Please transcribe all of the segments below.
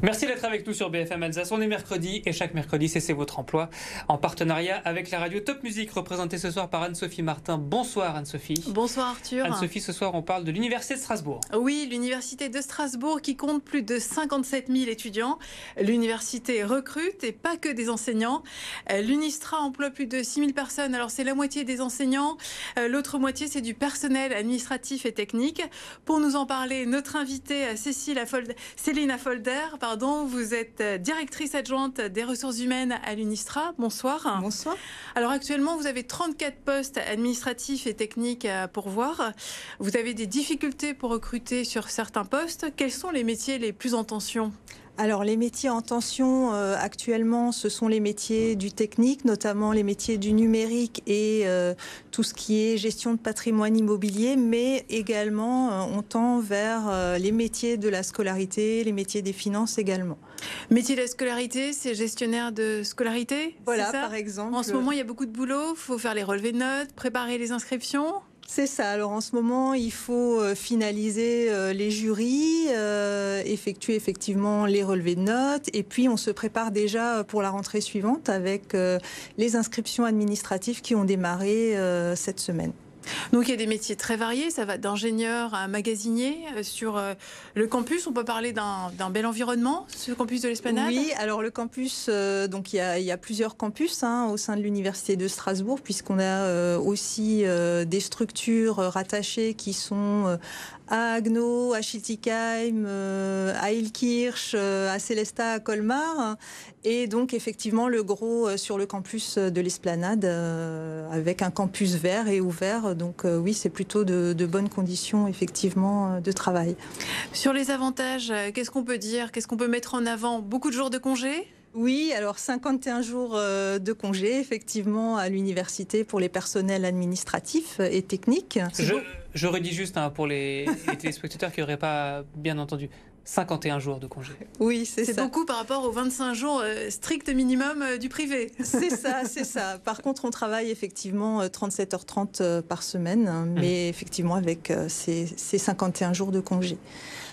Merci d'être avec nous sur BFM Alsace. On est mercredi et chaque mercredi, c'est votre emploi en partenariat avec la radio Top Music, représentée ce soir par Anne-Sophie Martin. Bonsoir Anne-Sophie. Bonsoir Arthur. Anne-Sophie, ce soir on parle de l'Université de Strasbourg. Oui, l'Université de Strasbourg qui compte plus de 57 000 étudiants. L'université recrute et pas que des enseignants. L'UNISTRA emploie plus de 6 000 personnes. Alors c'est la moitié des enseignants, l'autre moitié c'est du personnel administratif et technique. Pour nous en parler, notre invitée Céline Affolter, vous êtes directrice adjointe des ressources humaines à l'UNISTRA. Bonsoir. Bonsoir. Alors actuellement, vous avez 34 postes administratifs et techniques à pourvoir. Vous avez des difficultés pour recruter sur certains postes. Quels sont les métiers les plus en tension ? Alors les métiers en tension actuellement, ce sont les métiers du technique, notamment les métiers du numérique et tout ce qui est gestion de patrimoine immobilier, mais également on tend vers les métiers de la scolarité, les métiers des finances également. Métier de la scolarité, c'est gestionnaire de scolarité ? Voilà, c'est ça ? par exemple. En ce moment, il y a beaucoup de boulot, il faut faire les relevés de notes, préparer les inscriptions ? C'est ça. Alors en ce moment, il faut finaliser les jurys, effectuer effectivement les relevés de notes, et puis on se prépare déjà pour la rentrée suivante avec les inscriptions administratives qui ont démarré cette semaine. Donc il y a des métiers très variés, ça va d'ingénieur à magasinier. Sur le campus, on peut parler d'un bel environnement, ce campus de l'Esplanade ? Oui, alors le campus, donc il y a plusieurs campus au sein de l'Université de Strasbourg, puisqu'on a aussi des structures rattachées qui sont à Haguenau, à Schiltigheim, à Illkirch, à Sélestat, à Colmar. Et donc effectivement le gros sur le campus de l'Esplanade avec un campus vert et ouvert. Donc oui, c'est plutôt de bonnes conditions effectivement de travail. Sur les avantages, qu'est-ce qu'on peut dire ? Qu'est-ce qu'on peut mettre en avant ? Beaucoup de jours de congé ? Oui, alors 51 jours de congé, effectivement, à l'université pour les personnels administratifs et techniques. Je redis juste pour les téléspectateurs qui n'auraient pas bien entendu. 51 jours de congé. Oui, c'est ça. C'est beaucoup par rapport aux 25 jours strict minimum du privé. C'est ça, c'est ça. Par contre, on travaille effectivement 37h30 par semaine, mais effectivement avec ces 51 jours de congé.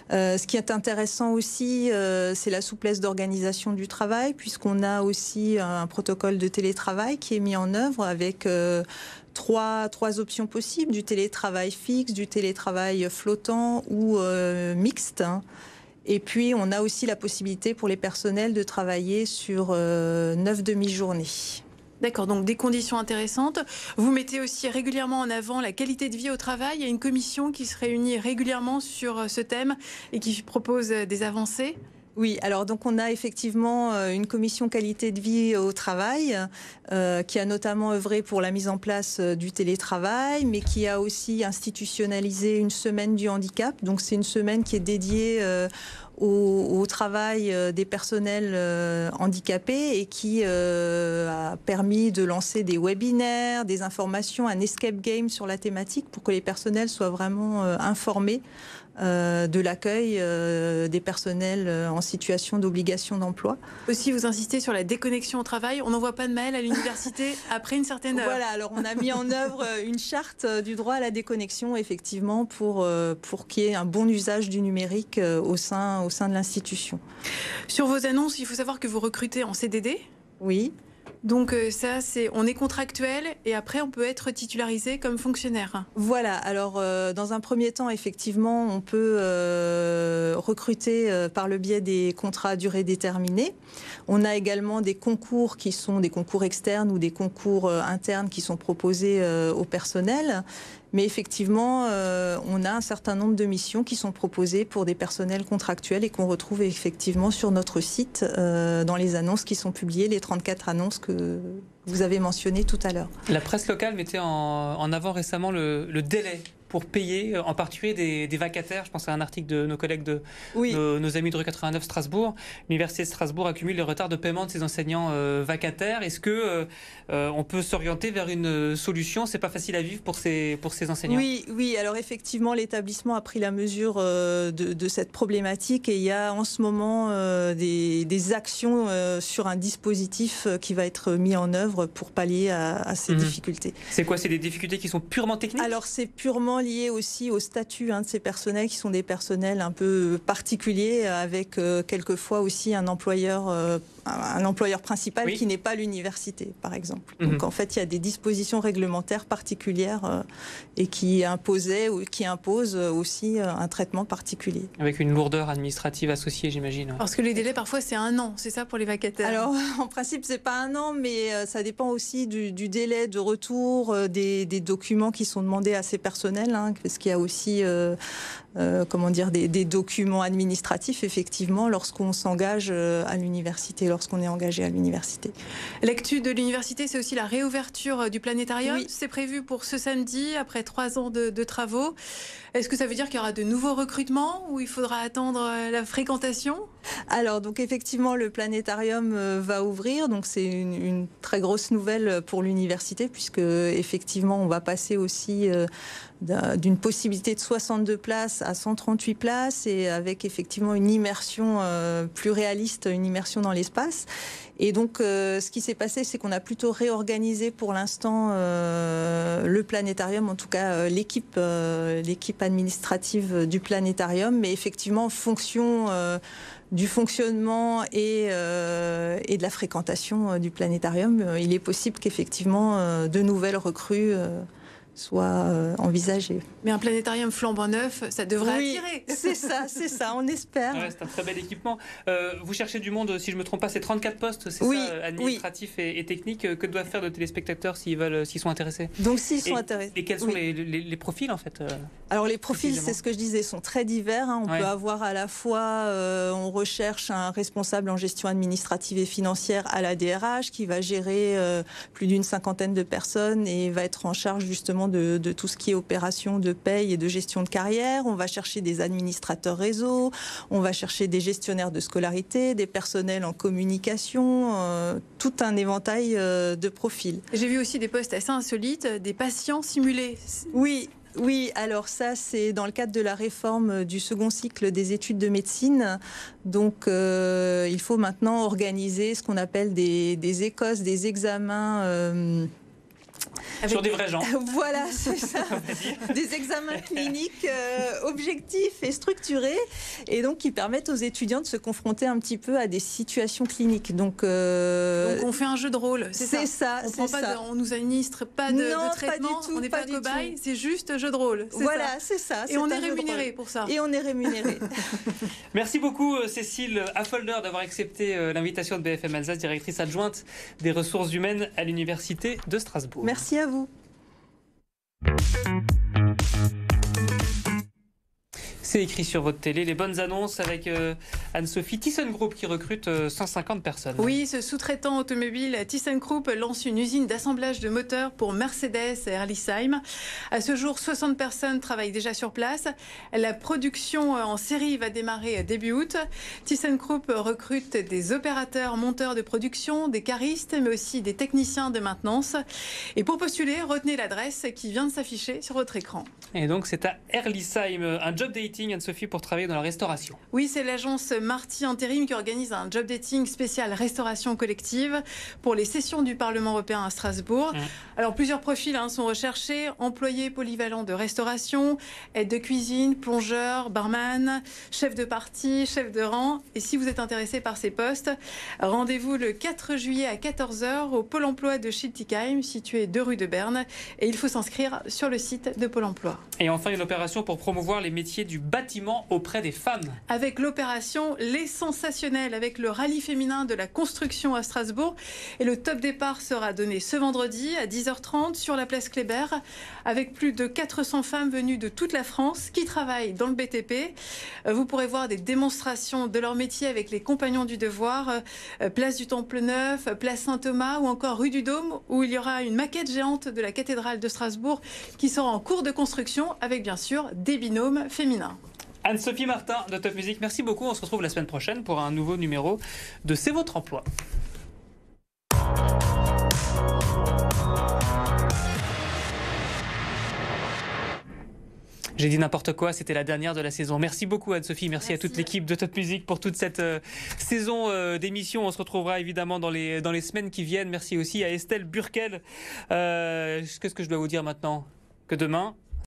Ce qui est intéressant aussi, c'est la souplesse d'organisation du travail, puisqu'on a aussi un protocole de télétravail qui est mis en œuvre avec trois options possibles, du télétravail fixe, du télétravail flottant ou mixte. Et puis, on a aussi la possibilité pour les personnels de travailler sur 9 demi-journées. D'accord, donc des conditions intéressantes. Vous mettez aussi régulièrement en avant la qualité de vie au travail. Il y a une commission qui se réunit régulièrement sur ce thème et qui propose des avancées. Oui, alors donc on a effectivement une commission qualité de vie au travail qui a notamment œuvré pour la mise en place du télétravail, mais qui a aussi institutionnalisé une semaine du handicap. Donc c'est une semaine qui est dédiée au travail des personnels handicapés et qui a permis de lancer des webinaires, des informations, un escape game sur la thématique pour que les personnels soient vraiment informés de l'accueil des personnels en situation d'obligation d'emploi. Aussi, vous insistez sur la déconnexion au travail. On n'envoie pas de mail à l'université après une certaine heure. Voilà, alors on a mis en œuvre une charte du droit à la déconnexion, effectivement, pour qu'il y ait un bon usage du numérique au sein de l'institution. Sur vos annonces, il faut savoir que vous recrutez en CDD ? Oui. Donc ça, on est contractuel et après on peut être titularisé comme fonctionnaire. Voilà, alors dans un premier temps, effectivement, on peut recruter par le biais des contrats à durée déterminée. On a également des concours qui sont des concours externes ou des concours internes qui sont proposés au personnel. Mais effectivement, on a un certain nombre de missions qui sont proposées pour des personnels contractuels et qu'on retrouve effectivement sur notre site dans les annonces qui sont publiées, les 34 annonces que vous avez mentionnées tout à l'heure. La presse locale mettait en avant récemment le délai pour payer, en particulier des vacataires. Je pense à un article de nos collègues nos amis de rue 89 Strasbourg. L'Université de Strasbourg accumule le retard de paiement de ses enseignants vacataires. Est-ce que on peut s'orienter vers une solution ? C'est pas facile à vivre pour ces enseignants. Oui. Alors effectivement, l'établissement a pris la mesure de cette problématique et il y a en ce moment des actions sur un dispositif qui va être mis en œuvre pour pallier à ces difficultés. C'est quoi ? C'est des difficultés qui sont purement techniques ? Alors c'est purement lié aussi au statut de ces personnels qui sont des personnels un peu particuliers avec quelquefois aussi un employeur principal qui n'est pas l'université, par exemple. Donc en fait, il y a des dispositions réglementaires particulières et qui imposent aussi un traitement particulier. Avec une lourdeur administrative associée, j'imagine. Parce que les délais, parfois, c'est 1 an, c'est ça pour les vacataires? Alors, en principe, c'est pas 1 an, mais ça dépend aussi du délai de retour, des documents qui sont demandés à ces personnels, parce qu'il y a aussi des documents administratifs, effectivement, lorsqu'on s'engage à l'université, lorsqu'on est engagé à l'université. L'actu de l'université, c'est aussi la réouverture du planétarium. Oui. C'est prévu pour ce samedi, après 3 ans de travaux. Est-ce que ça veut dire qu'il y aura de nouveaux recrutements ou il faudra attendre la fréquentation? Alors, donc effectivement, le planétarium va ouvrir. Donc c'est une très grosse nouvelle pour l'université, puisque effectivement, on va passer aussi d'une possibilité de 62 places à 138 places, et avec effectivement une immersion plus réaliste, une immersion dans l'espace. Et donc, ce qui s'est passé, c'est qu'on a plutôt réorganisé pour l'instant le planétarium, en tout cas l'équipe administrative du planétarium, mais effectivement en fonction du fonctionnement et de la fréquentation du planétarium, il est possible qu'effectivement de nouvelles recrues soit envisagées. Mais un planétarium flambant neuf, ça devrait attirer. C'est ça, on espère. Ouais, c'est un très bel équipement. Vous cherchez du monde, si je ne me trompe pas, c'est 34 postes, c'est ça, administratifs et techniques. Que doivent faire de téléspectateurs s'ils sont intéressés? Donc s'ils sont intéressés. Et quels sont les profils en fait? Alors les profils, c'est ce que je disais, sont très divers. On peut avoir à la fois, on recherche un responsable en gestion administrative et financière à la DRH qui va gérer plus d'une 50aine de personnes et va être en charge justement de tout ce qui est opération de paye et de gestion de carrière. On va chercher des administrateurs réseau, on va chercher des gestionnaires de scolarité, des personnels en communication, tout un éventail de profils. J'ai vu aussi des postes assez insolites, des patients simulés. Oui, alors ça, c'est dans le cadre de la réforme du second cycle des études de médecine. Donc, il faut maintenant organiser ce qu'on appelle des écosses, des examens... Sur des vrais gens. Voilà, c'est ça. Des examens cliniques objectifs et structurés, et donc qui permettent aux étudiants de se confronter un petit peu à des situations cliniques. Donc on fait un jeu de rôle, c'est ça. On nous administre pas de traitement, on n'est pas cobaye, c'est juste jeu de rôle. Voilà, c'est ça. Et on est rémunéré pour ça. Et on est rémunéré. Merci beaucoup Cécile Affolder d'avoir accepté l'invitation de BFM Alsace, directrice adjointe des ressources humaines à l'Université de Strasbourg. Merci à vous. C'est écrit sur votre télé, les bonnes annonces avec Anne-Sophie. ThyssenKrupp qui recrute 150 personnes. Oui, ce sous-traitant automobile ThyssenKrupp lance une usine d'assemblage de moteurs pour Mercedes et Herlisheim. À ce jour, 60 personnes travaillent déjà sur place. La production en série va démarrer début août. ThyssenKrupp recrute des opérateurs, monteurs de production, des caristes, mais aussi des techniciens de maintenance. Et pour postuler, retenez l'adresse qui vient de s'afficher sur votre écran. Et donc c'est à Herlisheim, un job dating, Anne-Sophie, pour travailler dans la restauration. Oui, c'est l'agence Marty Intérim qui organise un job dating spécial restauration collective pour les sessions du Parlement européen à Strasbourg. Alors plusieurs profils sont recherchés: employés polyvalents de restauration, aide de cuisine, plongeur, barman, chef de partie, chef de rang. Et si vous êtes intéressé par ces postes, rendez-vous le 4 juillet à 14h au Pôle emploi de Schiltigheim, situé 2 rue de Berne. Et il faut s'inscrire sur le site de Pôle emploi. Et enfin, une opération pour promouvoir les métiers du bâtiment auprès des femmes. Avec l'opération Les Sensationnels, avec le rallye féminin de la construction à Strasbourg. Et le top départ sera donné ce vendredi à 10h30 sur la place Kléber, avec plus de 400 femmes venues de toute la France qui travaillent dans le BTP. Vous pourrez voir des démonstrations de leur métier avec les Compagnons du Devoir, place du Temple Neuf, place Saint-Thomas ou encore rue du Dôme, où il y aura une maquette géante de la cathédrale de Strasbourg qui sera en cours de construction, avec bien sûr des binômes féminins. Anne-Sophie Martin de Top Music, merci beaucoup. On se retrouve la semaine prochaine pour un nouveau numéro de C'est votre emploi. J'ai dit n'importe quoi, c'était la dernière de la saison. Merci beaucoup Anne-Sophie, merci à toute l'équipe de Top Music pour toute cette saison d'émission. On se retrouvera évidemment dans les semaines qui viennent. Merci aussi à Estelle Burkel. Qu'est-ce que je dois vous dire maintenant ? Que demain,